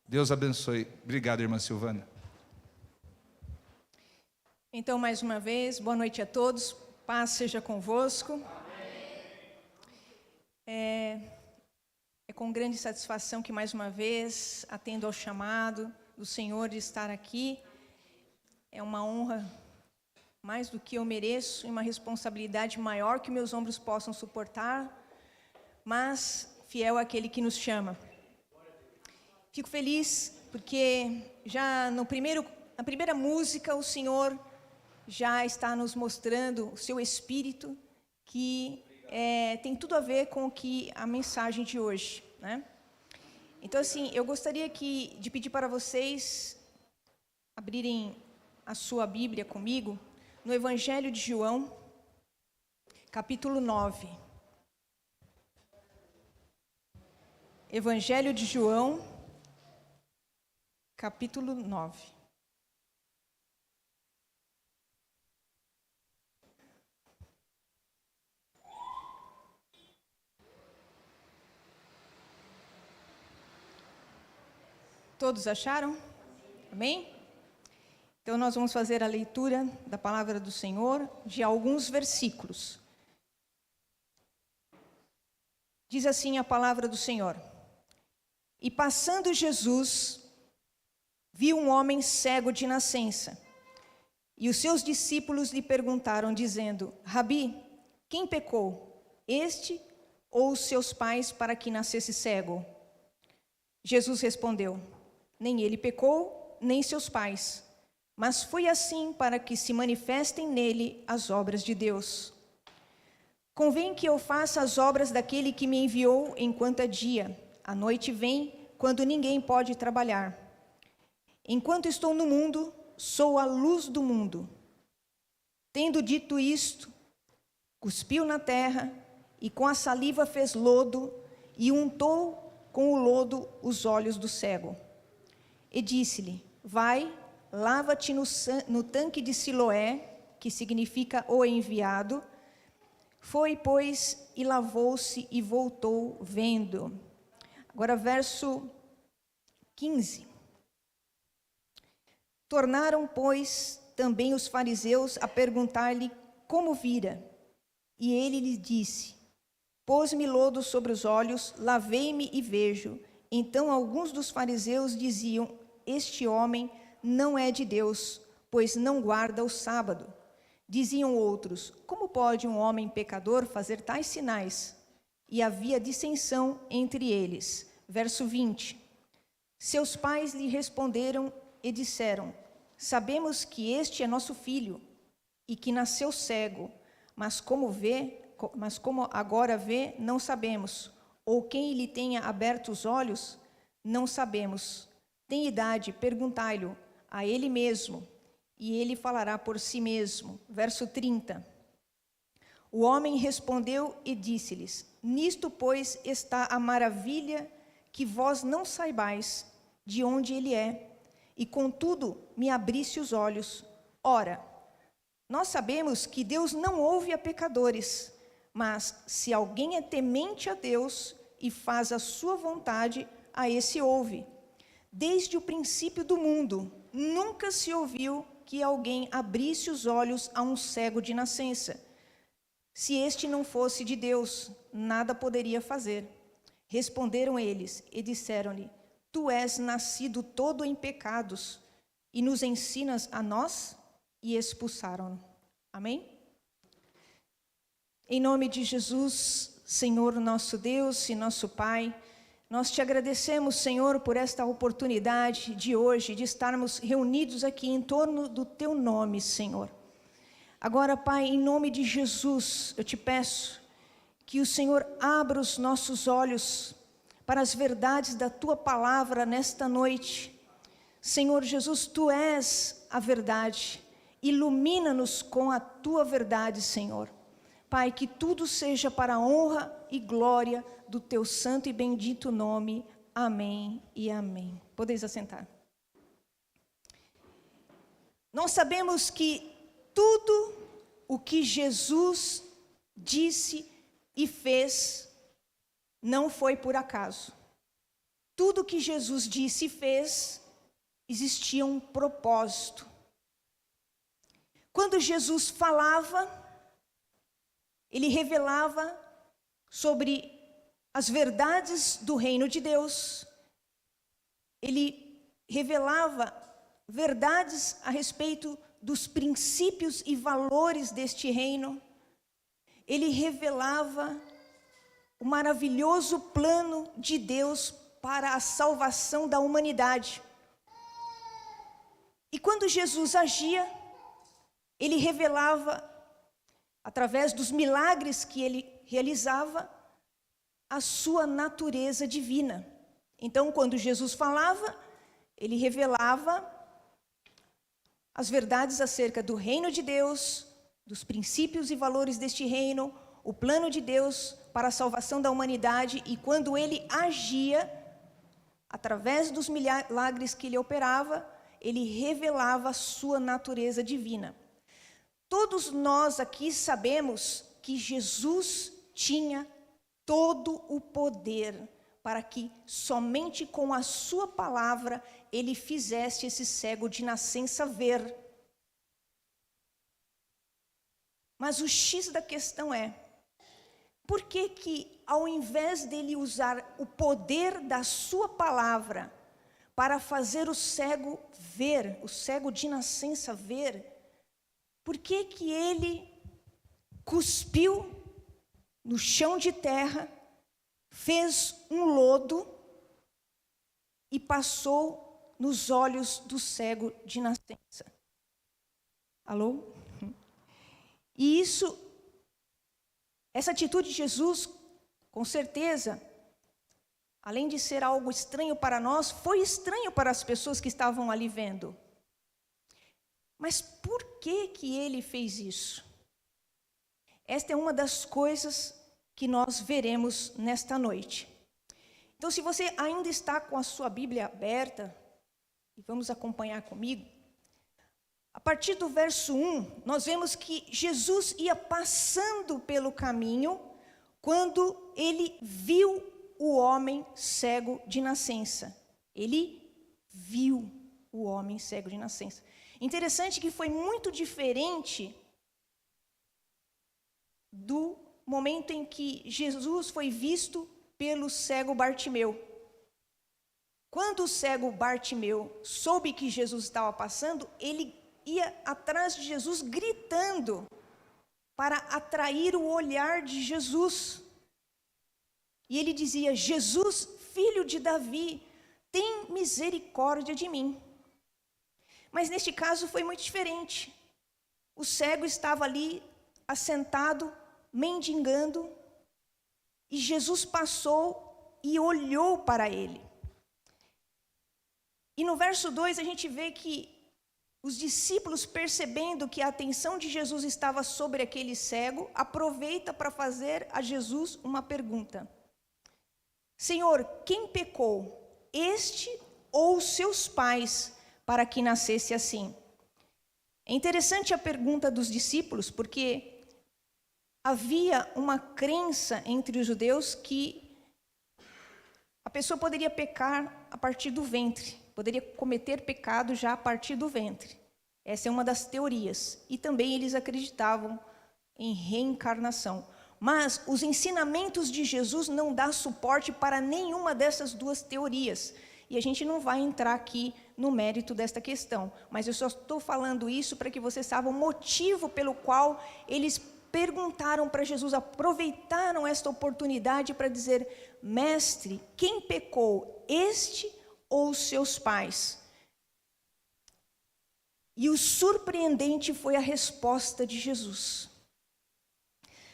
Deus abençoe. Obrigado, irmã Silvana. Então, mais uma vez, boa noite a todos. Paz seja convosco. É com grande satisfação que, mais uma vez, atendo ao chamado do Senhor de estar aqui. É uma honra mais do que eu mereço e uma responsabilidade maior que meus ombros possam suportar, mas fiel àquele que nos chama. Fico feliz porque já na primeira música o Senhor já está nos mostrando o seu Espírito, que tem tudo a ver com a mensagem de hoje, né? Então, assim, eu gostaria de pedir para vocês abrirem a sua Bíblia comigo no Evangelho de João, capítulo 9. Evangelho de João, capítulo 9. Todos acharam? Amém? Então, nós vamos fazer a leitura da palavra do Senhor de alguns versículos. Diz assim a palavra do Senhor: E passando Jesus, viu um homem cego de nascença. E os seus discípulos lhe perguntaram, dizendo: Rabi, quem pecou, este ou os seus pais, para que nascesse cego? Jesus respondeu: Nem ele pecou, nem seus pais, mas foi assim para que se manifestem nele as obras de Deus. Convém que eu faça as obras daquele que me enviou enquanto é dia. A noite vem, quando ninguém pode trabalhar. Enquanto estou no mundo, sou a luz do mundo. Tendo dito isto, cuspiu na terra, e com a saliva fez lodo, e untou com o lodo os olhos do cego. E disse-lhe: Vai, lava-te no tanque de Siloé, que significa o enviado. Foi, pois, e lavou-se e voltou vendo. Agora, verso 15. Tornaram, pois, também os fariseus a perguntar-lhe como vira. E ele lhe disse: Pôs-me lodo sobre os olhos, lavei-me e vejo. Então alguns dos fariseus diziam: Este homem não é de Deus, pois não guarda o sábado. Diziam outros: Como pode um homem pecador fazer tais sinais? E havia dissensão entre eles. Verso 20. Seus pais lhe responderam e disseram: Sabemos que este é nosso filho e que nasceu cego, mas como agora vê, não sabemos. Ou quem lhe tenha aberto os olhos, não sabemos. Tem idade, perguntai-lhe a ele mesmo, e ele falará por si mesmo. Verso 30. O homem respondeu e disse-lhes: Nisto, pois, está a maravilha, que vós não saibais de onde ele é, e contudo me abriste os olhos. Ora, nós sabemos que Deus não ouve a pecadores, mas se alguém é temente a Deus e faz a sua vontade, a esse ouve. Desde o princípio do mundo, nunca se ouviu que alguém abrisse os olhos a um cego de nascença. Se este não fosse de Deus, nada poderia fazer. Responderam eles e disseram-lhe: Tu és nascido todo em pecados, e nos ensinas a nós? E expulsaram-no. Amém? Em nome de Jesus, Senhor nosso Deus e nosso Pai, nós te agradecemos, Senhor, por esta oportunidade de hoje, de estarmos reunidos aqui em torno do teu nome, Senhor. Agora, Pai, em nome de Jesus, eu te peço que o Senhor abra os nossos olhos para as verdades da tua palavra nesta noite. Senhor Jesus, tu és a verdade. Ilumina-nos com a tua verdade, Senhor. Pai, que tudo seja para a honra e glória do teu santo e bendito nome. Amém e amém. Podeis assentar. Nós sabemos que tudo o que Jesus disse e fez não foi por acaso. tudo que Jesus disse e fez, existia um propósito. Quando Jesus falava, ele revelava sobre as verdades do reino de Deus. Ele revelava verdades a respeito dos princípios e valores deste reino. Ele revelava o maravilhoso plano de Deus para a salvação da humanidade. E quando Jesus agia, ele revelava, através dos milagres que ele realizava, a sua natureza divina. Então, quando Jesus falava, ele revelava as verdades acerca do reino de Deus, dos princípios e valores deste reino, o plano de Deus para a salvação da humanidade. E quando ele agia, através dos milagres que ele operava, ele revelava a sua natureza divina. Todos nós aqui sabemos que Jesus tinha todo o poder para que somente com a sua palavra ele fizesse esse cego de nascença ver. Mas o X da questão é, por que ao invés dele usar o poder da sua palavra para fazer o cego ver, o cego de nascença ver, por que ele cuspiu no chão de terra, fez um lodo e passou nos olhos do cego de nascença? Alô? E essa atitude de Jesus, com certeza, além de ser algo estranho para nós, foi estranho para as pessoas que estavam ali vendo. Mas por que ele fez isso? Esta é uma das coisas que nós veremos nesta noite. Então, se você ainda está com a sua Bíblia aberta, e vamos acompanhar comigo, a partir do verso 1, nós vemos que Jesus ia passando pelo caminho quando ele viu o homem cego de nascença. Ele viu o homem cego de nascença. Interessante que foi muito diferente do momento em que Jesus foi visto pelo cego Bartimeu. Quando o cego Bartimeu soube que Jesus estava passando, ele ia atrás de Jesus gritando para atrair o olhar de Jesus. E ele dizia: Jesus, filho de Davi, tem misericórdia de mim. Mas neste caso foi muito diferente. O cego estava ali assentado, mendigando, e Jesus passou e olhou para ele. E no verso 2 a gente vê que os discípulos, percebendo que a atenção de Jesus estava sobre aquele cego, aproveita para fazer a Jesus uma pergunta: Senhor, quem pecou, este ou seus pais, para que nascesse assim? É interessante a pergunta dos discípulos, porque havia uma crença entre os judeus que a pessoa poderia pecar a partir do ventre, poderia cometer pecado já a partir do ventre. Essa é uma das teorias. E também eles acreditavam em reencarnação. Mas os ensinamentos de Jesus não dão suporte para nenhuma dessas duas teorias. E a gente não vai entrar aqui no mérito desta questão. Mas eu só estou falando isso para que vocês saibam o motivo pelo qual eles perguntaram para Jesus, aproveitaram esta oportunidade para dizer: Mestre, quem pecou, este ou seus pais? E o surpreendente foi a resposta de Jesus.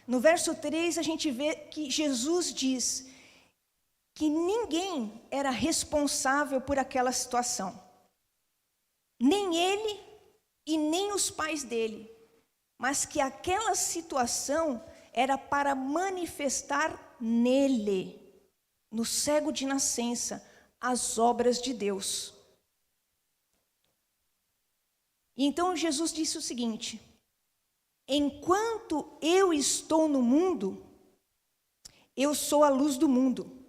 No verso 3, a gente vê que Jesus diz que ninguém era responsável por aquela situação. Nem ele e nem os pais dele. Mas que aquela situação era para manifestar nele, no cego de nascença, as obras de Deus. E então Jesus disse o seguinte: enquanto eu estou no mundo, eu sou a luz do mundo.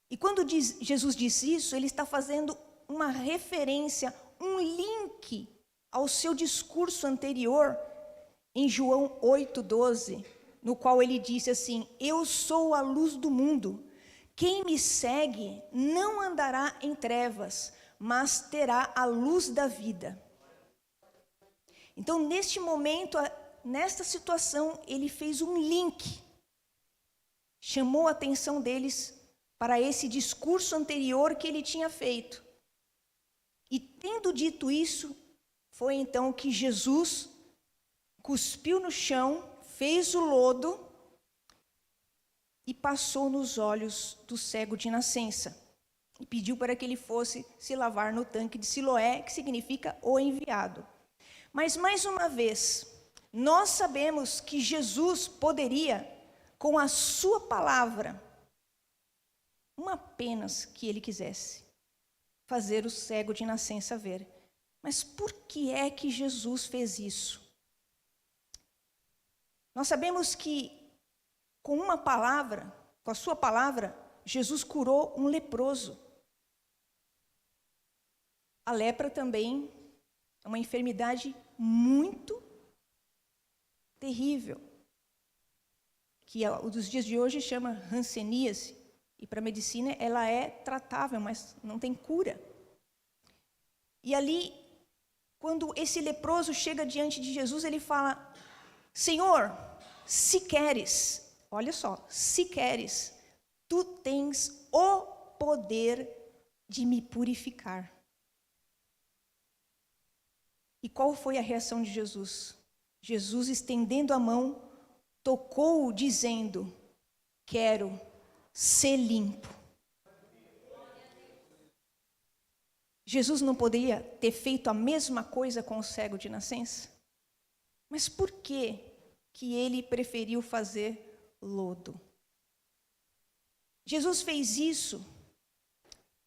E quando Jesus diz isso, ele está fazendo uma referência, um link ao seu discurso anterior, em João 8,12, no qual ele disse assim: eu sou a luz do mundo, quem me segue não andará em trevas, mas terá a luz da vida. Então, neste momento, nesta situação, ele fez um link, chamou a atenção deles para esse discurso anterior que ele tinha feito. E tendo dito isso, foi então que Jesus cuspiu no chão, fez o lodo e passou nos olhos do cego de nascença. E pediu para que ele fosse se lavar no tanque de Siloé, que significa o enviado. Mas, mais uma vez, nós sabemos que Jesus poderia, com a sua palavra, uma apenas que ele quisesse, fazer o cego de nascença ver. Mas por que é que Jesus fez isso? Nós sabemos que com uma palavra, com a sua palavra, Jesus curou um leproso. A lepra também é uma enfermidade muito terrível, que dos dias de hoje chama hanseníase, e para a medicina ela é tratável, mas não tem cura. E ali, quando esse leproso chega diante de Jesus, ele fala: Senhor, se queres, olha só, se queres, tu tens o poder de me purificar. E qual foi a reação de Jesus? Jesus, estendendo a mão, tocou-o, dizendo: quero ser limpo. Jesus não poderia ter feito a mesma coisa com o cego de nascença? Mas por que ele preferiu fazer lodo? Jesus fez isso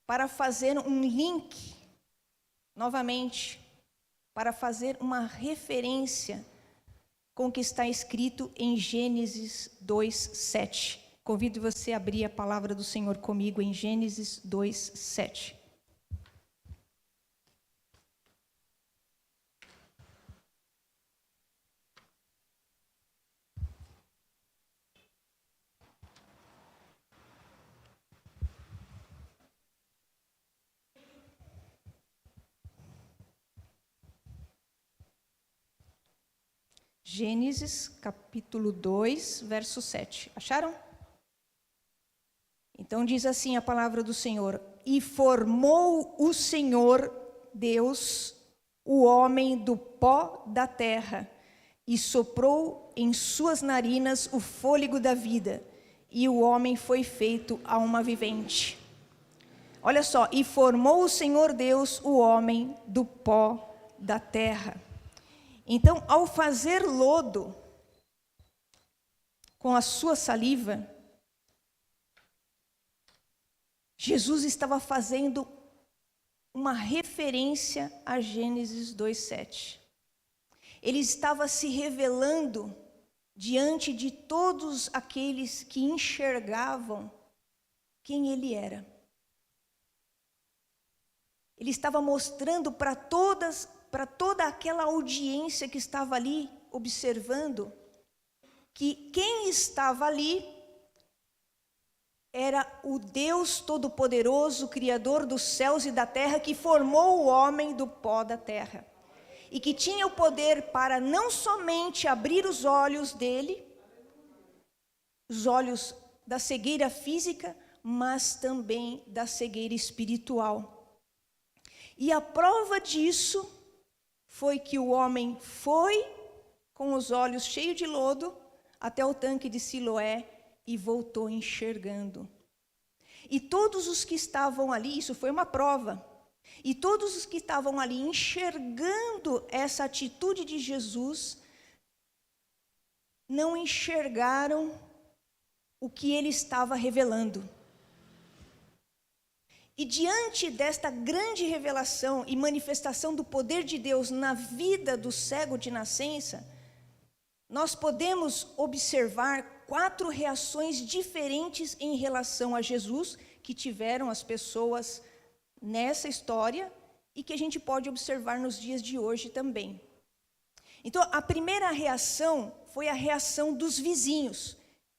para fazer um link, novamente, para fazer uma referência com o que está escrito em Gênesis 2:7. Convido você a abrir a palavra do Senhor comigo em Gênesis 2:7. Gênesis, capítulo 2, verso 7. Acharam? Então diz assim a palavra do Senhor: e formou o Senhor Deus o homem do pó da terra, e soprou em suas narinas o fôlego da vida, e o homem foi feito alma vivente. Olha só, e formou o Senhor Deus o homem do pó da terra. Então, ao fazer lodo com a sua saliva, Jesus estava fazendo uma referência a Gênesis 2:7. Ele estava se revelando diante de todos aqueles que enxergavam quem ele era. Ele estava mostrando para toda aquela audiência que estava ali observando, que quem estava ali era o Deus Todo-Poderoso, Criador dos céus e da terra, que formou o homem do pó da terra. E que tinha o poder para não somente abrir os olhos dele, os olhos da cegueira física, mas também da cegueira espiritual. E a prova disso foi que o homem foi com os olhos cheios de lodo até o tanque de Siloé e voltou enxergando. E todos os que estavam ali, isso foi uma prova, e todos os que estavam ali enxergando essa atitude de Jesus, não enxergaram o que ele estava revelando. E diante desta grande revelação e manifestação do poder de Deus na vida do cego de nascença, nós podemos observar 4 reações diferentes em relação a Jesus, que tiveram as pessoas nessa história e que a gente pode observar nos dias de hoje também. Então, a primeira reação foi a reação dos vizinhos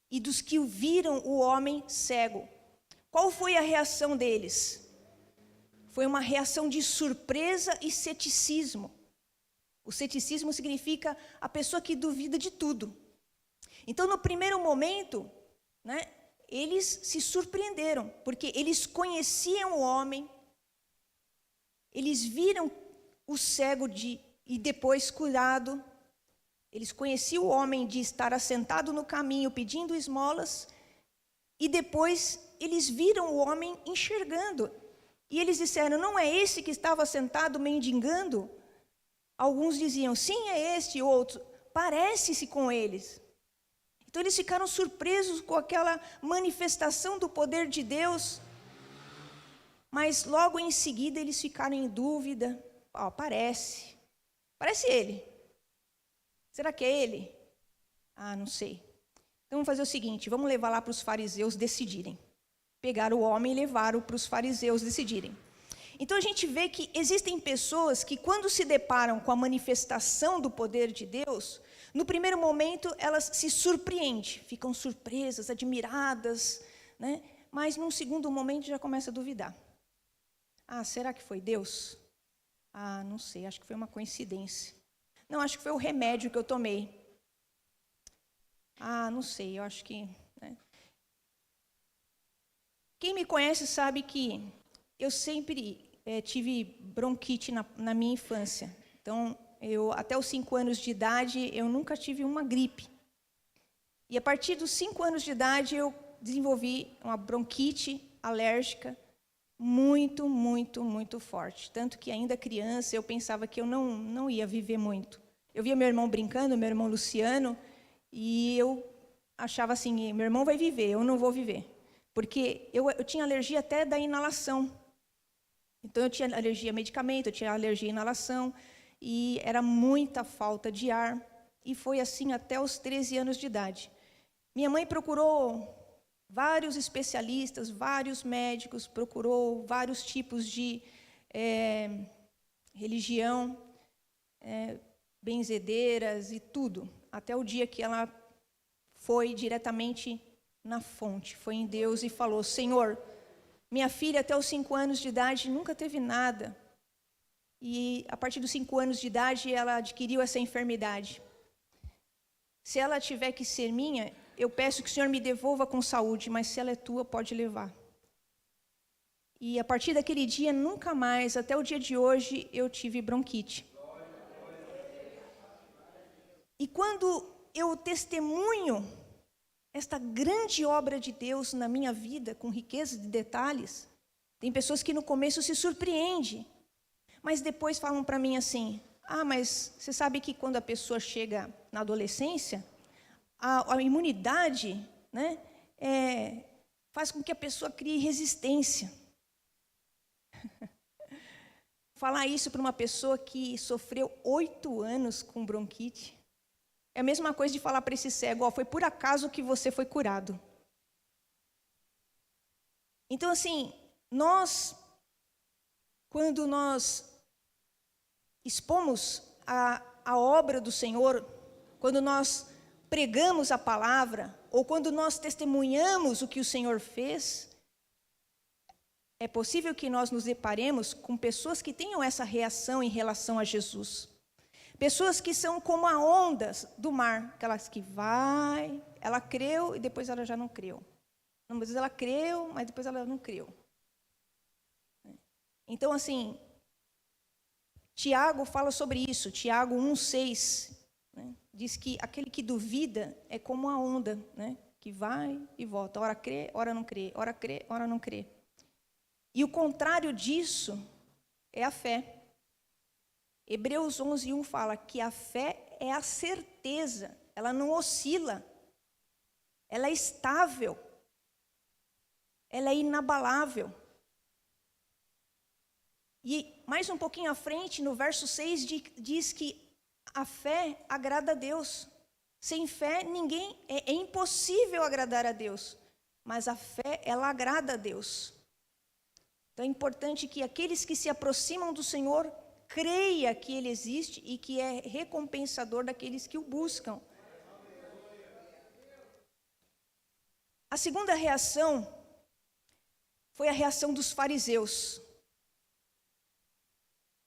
e dos que viram o homem cego. Qual foi a reação deles? Foi uma reação de surpresa e ceticismo. O ceticismo significa a pessoa que duvida de tudo. Então, no primeiro momento, né, eles se surpreenderam, porque eles conheciam o homem, eles viram o cego e depois curado, eles conheciam o homem de estar assentado no caminho pedindo esmolas, e depois eles viram o homem enxergando. E eles disseram, não é esse que estava sentado mendigando? Alguns diziam, sim, é este, e outros, parece-se com eles. Então eles ficaram surpresos com aquela manifestação do poder de Deus, mas logo em seguida eles ficaram em dúvida. Parece ele. Será que é ele? Não sei. Então vamos fazer o seguinte, vamos levar lá para os fariseus decidirem. Pegaram o homem e levaram para os fariseus decidirem. Então a gente vê que existem pessoas que quando se deparam com a manifestação do poder de Deus, no primeiro momento elas se surpreendem, ficam surpresas, admiradas, né? Mas num segundo momento já começa a duvidar. Será que foi Deus? Não sei, acho que foi uma coincidência. Não, acho que foi o remédio que eu tomei. Não sei, eu acho que... né? Quem me conhece sabe que eu sempre tive bronquite na minha infância. Então, até os 5 anos de idade, eu nunca tive uma gripe. E a partir dos 5 anos de idade, eu desenvolvi uma bronquite alérgica muito, muito, muito forte. Tanto que ainda criança, eu pensava que eu não ia viver muito. Eu via meu irmão brincando, meu irmão Luciano, e eu achava assim, meu irmão vai viver, eu não vou viver. Porque eu tinha alergia até da inalação. Então, eu tinha alergia a medicamento, eu tinha alergia à inalação, e era muita falta de ar. E foi assim até os 13 anos de idade. Minha mãe procurou vários especialistas, vários médicos, procurou vários tipos de religião, benzedeiras e tudo. Até o dia que ela foi diretamente na fonte, foi em Deus e falou, Senhor, minha filha até os 5 anos de idade nunca teve nada. E a partir dos 5 anos de idade ela adquiriu essa enfermidade. Se ela tiver que ser minha, eu peço que o Senhor me devolva com saúde, mas se ela é tua, pode levar. E a partir daquele dia, nunca mais, até o dia de hoje, eu tive bronquite. E quando eu testemunho esta grande obra de Deus na minha vida, com riqueza de detalhes, tem pessoas que no começo se surpreendem, mas depois falam para mim assim, mas você sabe que quando a pessoa chega na adolescência, a imunidade, né, faz com que a pessoa crie resistência. Falar isso para uma pessoa que sofreu 8 anos com bronquite, é a mesma coisa de falar para esse cego, foi por acaso que você foi curado. Então, assim, quando nós expomos a obra do Senhor, quando nós pregamos a palavra, ou quando nós testemunhamos o que o Senhor fez, é possível que nós nos deparemos com pessoas que tenham essa reação em relação a Jesus. Pessoas que são como as ondas do mar, aquelas que ela creu e depois ela já não creu. Às vezes ela creu, mas depois ela não creu. Então, assim, Tiago fala sobre isso, Tiago 1,6, né, diz que aquele que duvida é como a onda, né, que vai e volta, ora crê, ora não crê, ora crê, ora não crê. E o contrário disso é a fé. Hebreus 11:1 fala que a fé é a certeza, ela não oscila, ela é estável, ela é inabalável. E mais um pouquinho à frente, no verso 6, diz que a fé agrada a Deus. Sem fé, é impossível agradar a Deus. mas a fé, ela agrada a Deus. Então é importante que aqueles que se aproximam do Senhor creia que Ele existe e que é recompensador daqueles que o buscam. A segunda reação foi a reação dos fariseus.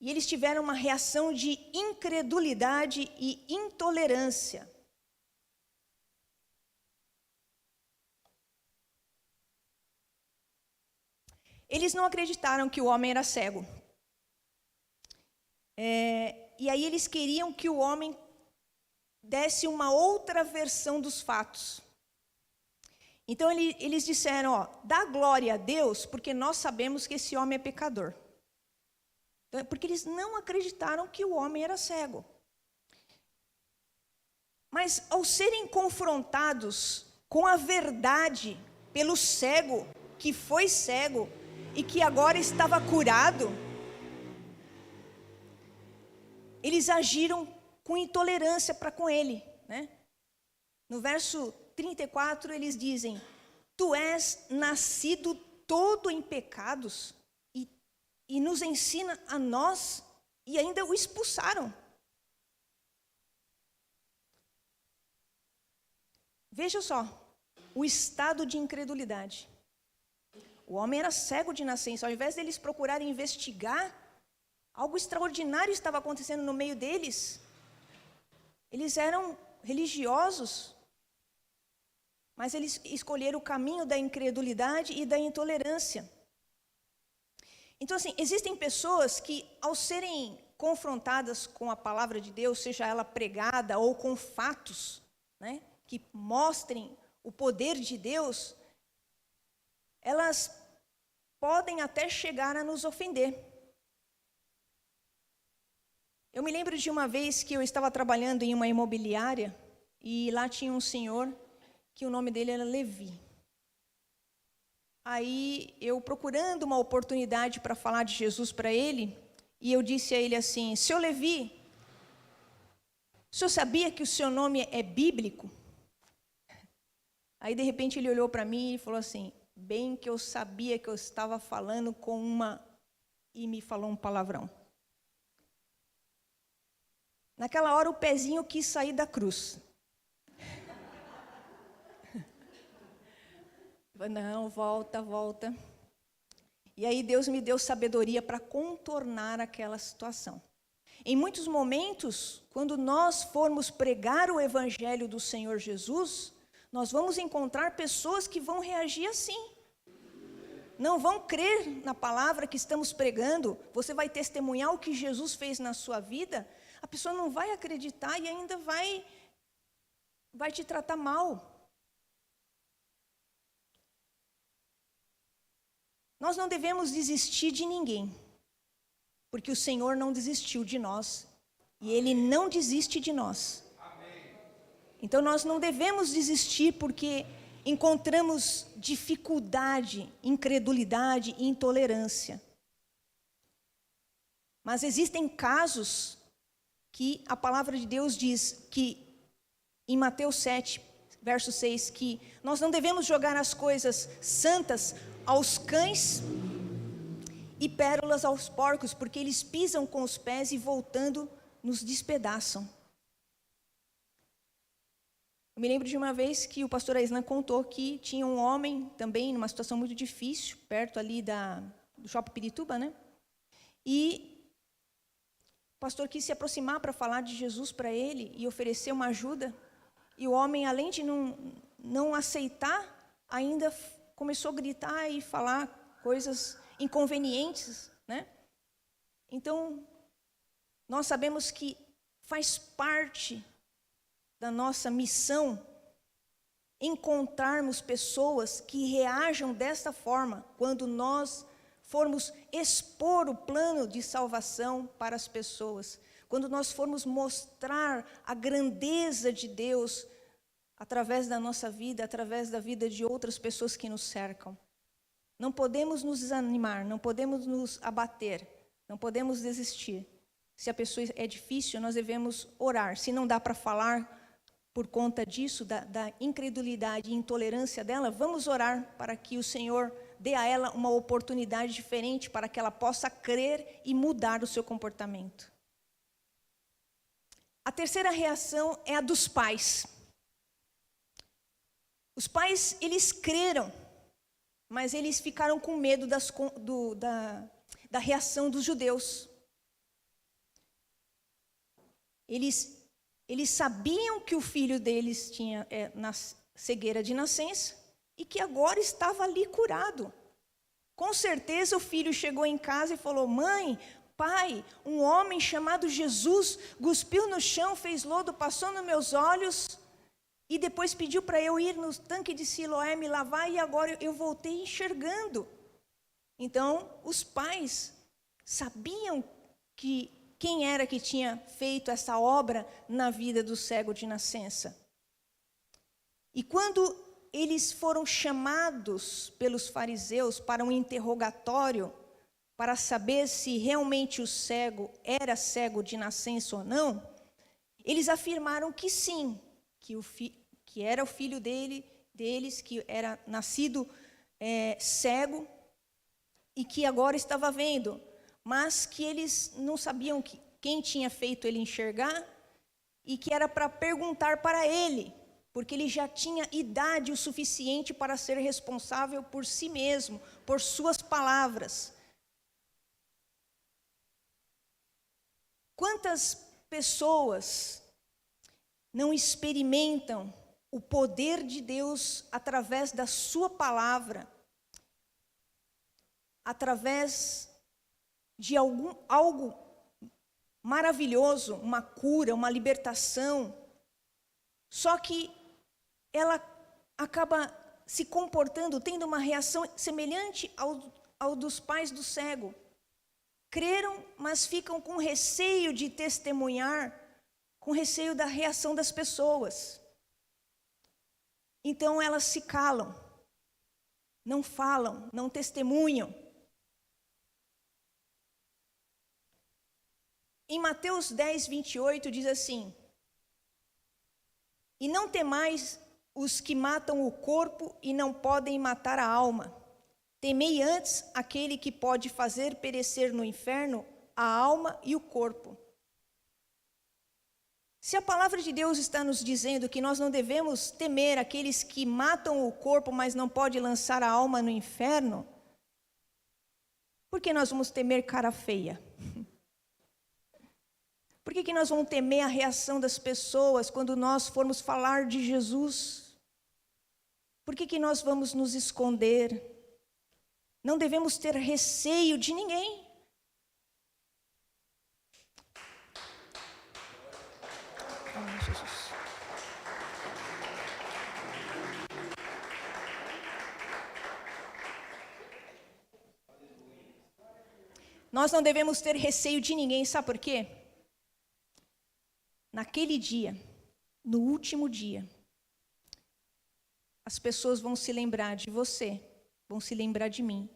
E eles tiveram uma reação de incredulidade e intolerância. Eles não acreditaram que o homem era cego. E aí eles queriam que o homem desse uma outra versão dos fatos. Então eles disseram, dá glória a Deus, porque nós sabemos que esse homem é pecador. Então, porque eles não acreditaram que o homem era cego. Mas ao serem confrontados com a verdade pelo cego, que foi cego e que agora estava curado, eles agiram com intolerância para com ele, né? No verso 34 eles dizem, tu és nascido todo em pecados e nos ensina a nós, e ainda o expulsaram. Veja só, o estado de incredulidade. O homem era cego de nascença. Ao invés deles procurarem investigar, algo extraordinário estava acontecendo no meio deles. Eles eram religiosos, mas eles escolheram o caminho da incredulidade e da intolerância. Então, assim, existem pessoas que, ao serem confrontadas com a palavra de Deus, seja ela pregada ou com fatos, né, que mostrem o poder de Deus, elas podem até chegar a nos ofender. Eu me lembro de uma vez que eu estava trabalhando em uma imobiliária e lá tinha um senhor que o nome dele era Levi. Aí eu procurando uma oportunidade para falar de Jesus para ele, e eu disse a ele assim, seu Levi, o senhor sabia que o seu nome é bíblico? Aí de repente ele olhou para mim e falou assim, bem que eu sabia que eu estava falando com uma... E me falou um palavrão. Naquela hora o pezinho quis sair da cruz. Não, volta. E aí Deus me deu sabedoria para contornar aquela situação. Em muitos momentos, quando nós formos pregar o evangelho do Senhor Jesus, nós vamos encontrar pessoas que vão reagir assim. Não vão crer na palavra que estamos pregando. Você vai testemunhar o que Jesus fez na sua vida. A pessoa não vai acreditar e ainda vai te tratar mal. Nós não devemos desistir de ninguém, porque o Senhor não desistiu de nós e Ele não desiste de nós. Então nós não devemos desistir porque encontramos dificuldade, incredulidade e intolerância. Mas existem casos que a palavra de Deus diz que, em Mateus 7, verso 6, que nós não devemos jogar as coisas santas aos cães e pérolas aos porcos, porque eles pisam com os pés e voltando nos despedaçam. Eu me lembro de uma vez que o pastor Aislan contou que tinha um homem também numa situação muito difícil, perto ali do Shopping Pirituba, né? E o pastor quis se aproximar para falar de Jesus para ele e oferecer uma ajuda. E o homem, além de não aceitar, ainda começou a gritar e falar coisas inconvenientes, né? Então, nós sabemos que faz parte da nossa missão encontrarmos pessoas que reajam desta forma quando nós formos expor o plano de salvação para as pessoas, quando nós formos mostrar a grandeza de Deus através da nossa vida, através da vida de outras pessoas que nos cercam. Não podemos nos desanimar, não podemos nos abater, não podemos desistir. Se a pessoa é difícil, nós devemos orar. Se não dá para falar por conta disso, da incredulidade e intolerância dela, vamos orar para que o Senhor dê a ela uma oportunidade diferente para que ela possa crer e mudar o seu comportamento. A terceira reação é a dos pais. Os pais, eles creram, mas eles ficaram com medo da reação dos judeus. Eles sabiam que o filho deles tinha cegueira de nascença e que agora estava ali curado. Com certeza o filho chegou em casa e falou: mãe, pai, um homem chamado Jesus cuspiu no chão, fez lodo, passou nos meus olhos e depois pediu para eu ir no tanque de Siloé me lavar e agora eu voltei enxergando. Então, os pais sabiam quem era que tinha feito essa obra na vida do cego de nascença. E quando eles foram chamados pelos fariseus para um interrogatório, para saber se realmente o cego era cego de nascença ou não, eles afirmaram que sim, que era o filho deles, que era nascido cego e que agora estava vendo, mas que eles não sabiam quem tinha feito ele enxergar e que era para perguntar para ele, porque ele já tinha idade o suficiente para ser responsável por si mesmo, por suas palavras. Quantas pessoas não experimentam o poder de Deus através da sua palavra, através de algo maravilhoso, uma cura, uma libertação, só que ela acaba se comportando, tendo uma reação semelhante ao dos pais do cego. Creram, mas ficam com receio de testemunhar, com receio da reação das pessoas. Então elas se calam, não falam, não testemunham. Em Mateus 10, 28 diz assim: e não temais os que matam o corpo e não podem matar a alma. Temei antes aquele que pode fazer perecer no inferno a alma e o corpo. Se a palavra de Deus está nos dizendo que nós não devemos temer aqueles que matam o corpo, mas não podem lançar a alma no inferno, por que nós vamos temer cara feia? Por que nós vamos temer a reação das pessoas quando nós formos falar de Jesus? Por que nós vamos nos esconder? Não devemos ter receio de ninguém. Oh, Jesus. Nós não devemos ter receio de ninguém, sabe por quê? Naquele dia, no último dia, as pessoas vão se lembrar de você, vão se lembrar de mim.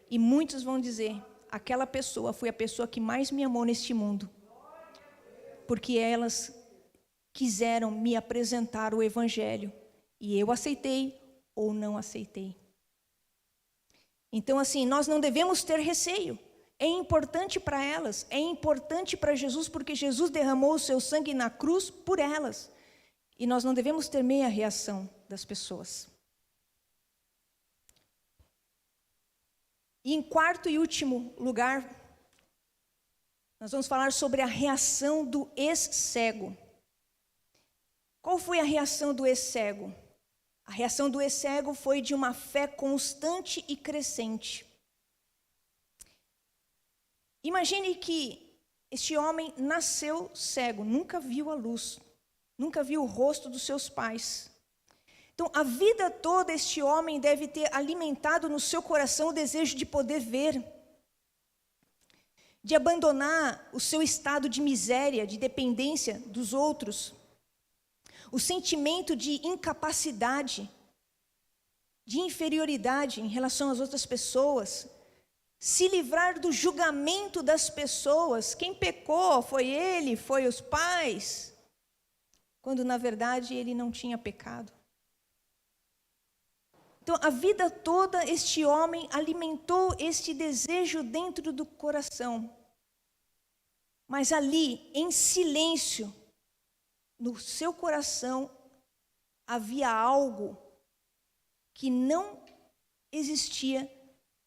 E muitos vão dizer: aquela pessoa foi a pessoa que mais me amou neste mundo. Porque elas quiseram me apresentar o Evangelho. E eu aceitei ou não aceitei. Então, assim, nós não devemos ter receio. É importante para elas, é importante para Jesus, porque Jesus derramou o seu sangue na cruz por elas. E nós não devemos temer a reação das pessoas. E em quarto e último lugar, nós vamos falar sobre a reação do ex-cego. Qual foi a reação do ex-cego? A reação do ex-cego foi de uma fé constante e crescente. Imagine que este homem nasceu cego, nunca viu a luz, nunca viu o rosto dos seus pais. Então, a vida toda este homem deve ter alimentado no seu coração o desejo de poder ver, de abandonar o seu estado de miséria, de dependência dos outros, o sentimento de incapacidade, de inferioridade em relação às outras pessoas, se livrar do julgamento das pessoas. Quem pecou foi ele, foi os pais. quando na verdade ele não tinha pecado. Então, a vida toda, este homem alimentou este desejo dentro do coração. Mas ali, em silêncio, no seu coração, havia algo que não existia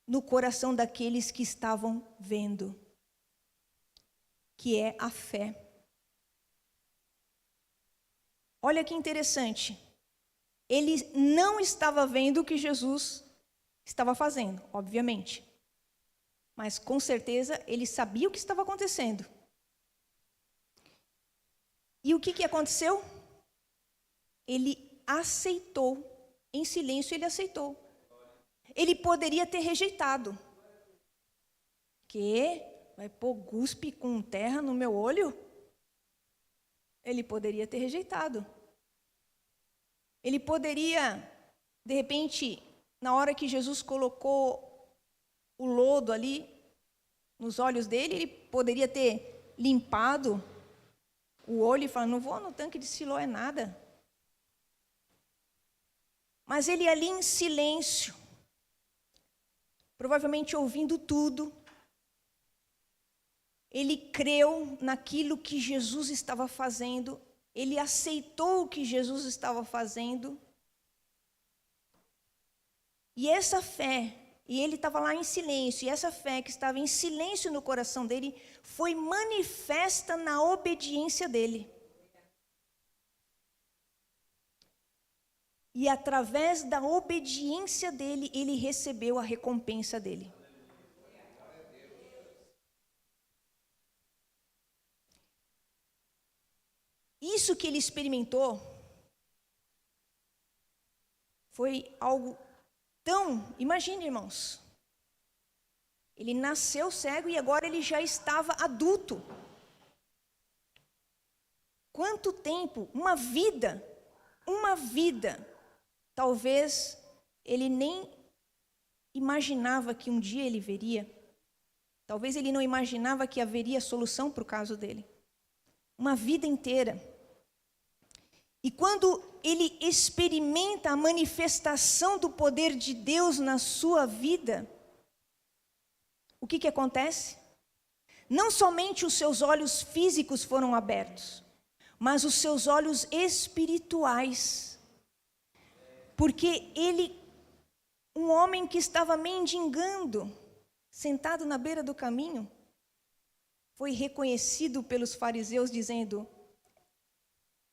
no coração daqueles que estavam vendo, que é a fé. Olha que interessante. Ele não estava vendo o que Jesus estava fazendo, obviamente. Mas, com certeza, ele sabia o que estava acontecendo. E o que aconteceu? Ele aceitou. Em silêncio, ele aceitou. Ele poderia ter rejeitado. Que? Vai pôr guspe com terra no meu olho? Ele poderia ter rejeitado. Ele poderia, de repente, na hora que Jesus colocou o lodo ali nos olhos dele, ele poderia ter limpado o olho e falar, não vou no tanque de Siloé nada. Mas ele ali em silêncio, provavelmente ouvindo tudo, ele creu naquilo que Jesus estava fazendo, ele aceitou o que Jesus estava fazendo. E essa fé, e ele estava lá em silêncio, e essa fé que estava em silêncio no coração dele, foi manifesta na obediência dele. E através da obediência dele, ele recebeu a recompensa dele. Isso que ele experimentou foi algo tão... Imagine, irmãos. Ele nasceu cego e agora ele já estava adulto. Quanto tempo? Uma vida. Talvez ele nem imaginava que um dia ele veria. Talvez ele não imaginava que haveria solução para o caso dele. Uma vida inteira. E quando ele experimenta a manifestação do poder de Deus na sua vida, o que acontece? Não somente os seus olhos físicos foram abertos, mas os seus olhos espirituais. Porque ele, um homem que estava mendigando, sentado na beira do caminho, foi reconhecido pelos fariseus dizendo,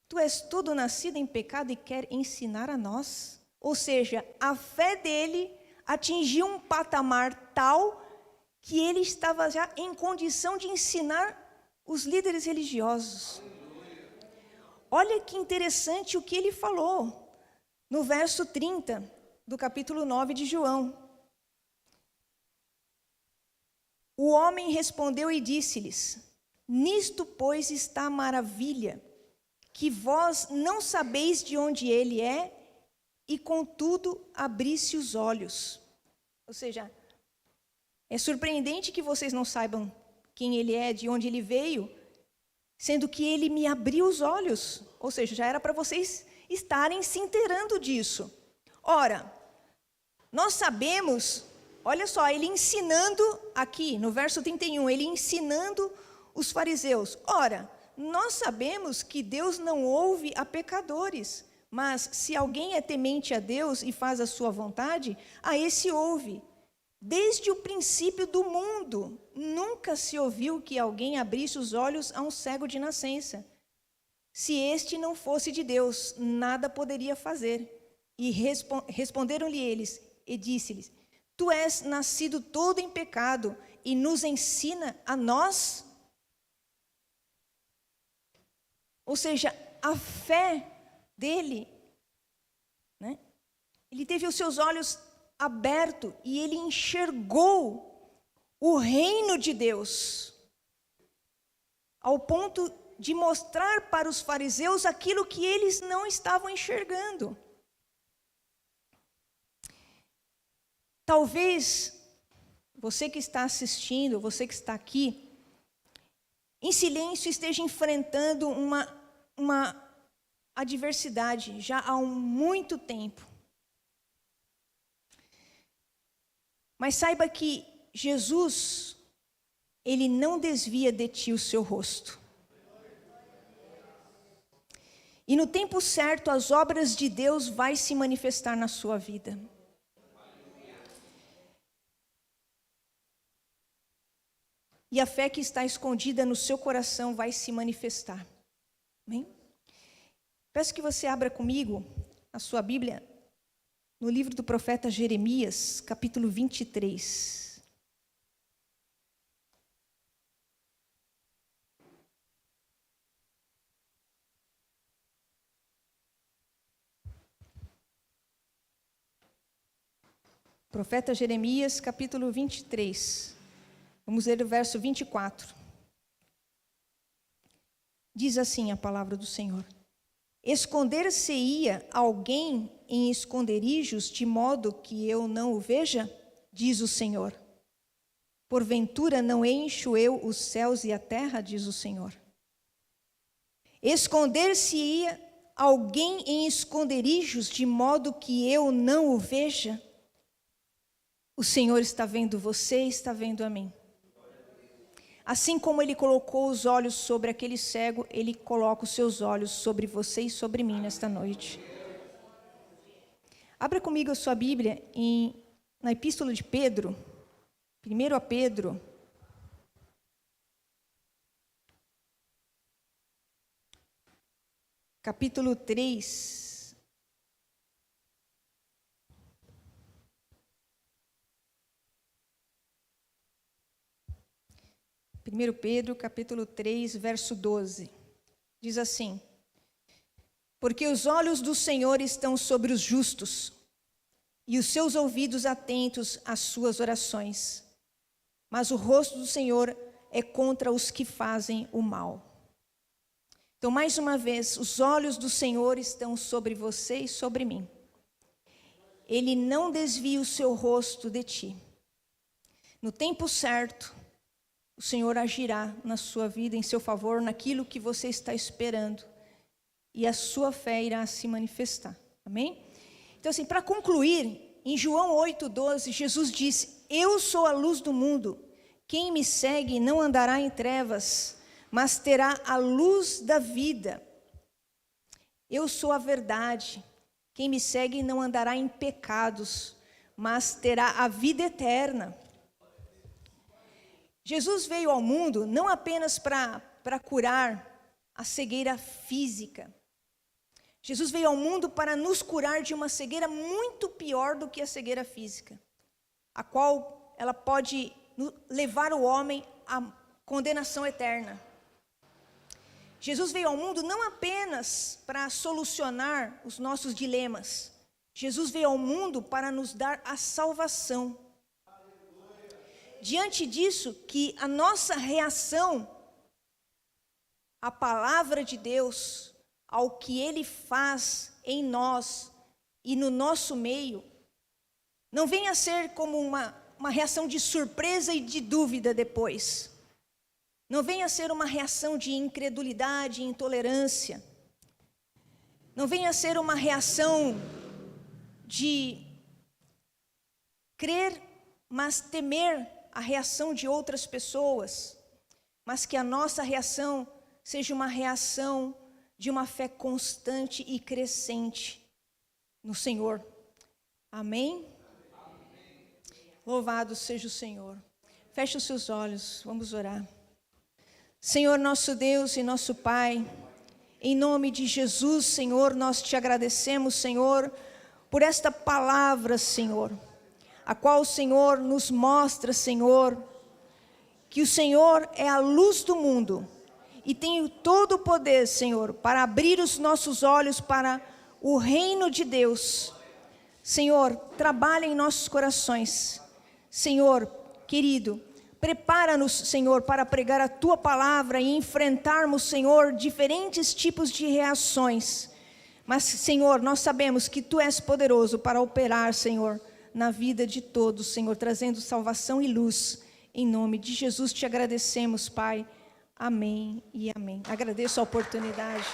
tu és todo nascido em pecado e quer ensinar a nós? Ou seja, a fé dele atingiu um patamar tal que ele estava já em condição de ensinar os líderes religiosos. Olha que interessante o que ele falou no verso 30 do capítulo 9 de João. O homem respondeu e disse-lhes, nisto, pois, está a maravilha, que vós não sabeis de onde ele é, e contudo abrisse os olhos. Ou seja, é surpreendente que vocês não saibam quem ele é, de onde ele veio, sendo que ele me abriu os olhos. Ou seja, já era para vocês estarem se inteirando disso. Ora, nós sabemos, olha só, ele ensinando aqui, no verso 31, ele ensinando os fariseus. Ora, nós sabemos que Deus não ouve a pecadores, mas se alguém é temente a Deus e faz a sua vontade, a esse ouve. Desde o princípio do mundo, nunca se ouviu que alguém abrisse os olhos a um cego de nascença. Se este não fosse de Deus, nada poderia fazer. E responderam-lhe eles, e disse-lhes, tu és nascido todo em pecado, e nos ensina a nós? Ou seja, a fé dele, né? Ele teve os seus olhos abertos e ele enxergou o reino de Deus, ao ponto de mostrar para os fariseus aquilo que eles não estavam enxergando. Talvez você que está assistindo, você que está aqui, em silêncio esteja enfrentando uma adversidade já há muito tempo. Mas saiba que Jesus, Ele não desvia de ti o seu rosto. E no tempo certo, as obras de Deus vai se manifestar na sua vida. E a fé que está escondida no seu coração vai se manifestar. Amém? Peço que você abra comigo a sua Bíblia no livro do profeta Jeremias, capítulo 23. Profeta Jeremias, capítulo 23. Vamos ler o verso 24. Diz assim a palavra do Senhor: Esconder-se-ia alguém em esconderijos, de modo que eu não o veja? Diz o Senhor. Porventura não encho eu os céus e a terra? Diz o Senhor. Esconder-se-ia alguém em esconderijos, de modo que eu não o veja? O Senhor está vendo você, está vendo a mim. Assim como Ele colocou os olhos sobre aquele cego, Ele coloca os seus olhos sobre você e sobre mim nesta noite. Abra comigo a sua Bíblia na Epístola de Pedro, 1 a Pedro. Capítulo 3. 1 Pedro, capítulo 3, verso 12. Diz assim: Porque os olhos do Senhor estão sobre os justos, e os seus ouvidos atentos às suas orações. Mas o rosto do Senhor é contra os que fazem o mal. Então, mais uma vez, os olhos do Senhor estão sobre você e sobre mim. Ele não desvia o seu rosto de ti. No tempo certo, o Senhor agirá na sua vida, em seu favor, naquilo que você está esperando. E a sua fé irá se manifestar. Amém? Então, assim, para concluir, em João 8,12, Jesus disse: Eu sou a luz do mundo. Quem me segue não andará em trevas, mas terá a luz da vida. Eu sou a verdade. Quem me segue não andará em pecados, mas terá a vida eterna. Jesus veio ao mundo não apenas para curar a cegueira física. Jesus veio ao mundo para nos curar de uma cegueira muito pior do que a cegueira física, a qual ela pode levar o homem à condenação eterna. Jesus veio ao mundo não apenas para solucionar os nossos dilemas. Jesus veio ao mundo para nos dar a salvação. Diante disso, que a nossa reação à palavra de Deus, ao que Ele faz em nós e no nosso meio, não venha a ser como uma reação de surpresa e de dúvida depois. Não venha a ser uma reação de incredulidade e intolerância. Não venha a ser uma reação de crer, mas temer a reação de outras pessoas, mas que a nossa reação seja uma reação de uma fé constante e crescente no Senhor. Amém? Louvado seja o Senhor. Feche os seus olhos, vamos orar. Senhor, nosso Deus e nosso Pai, em nome de Jesus, Senhor, nós te agradecemos, Senhor, por esta palavra, Senhor, a qual o Senhor nos mostra, Senhor, que o Senhor é a luz do mundo e tem todo o poder, Senhor, para abrir os nossos olhos para o reino de Deus. Senhor, trabalha em nossos corações. Senhor, querido, prepara-nos, Senhor, para pregar a Tua palavra e enfrentarmos, Senhor, diferentes tipos de reações. Mas, Senhor, nós sabemos que Tu és poderoso para operar, Senhor, na vida de todos, Senhor, trazendo salvação e luz. Em nome de Jesus te agradecemos, Pai. Amém e amém. Agradeço a oportunidade.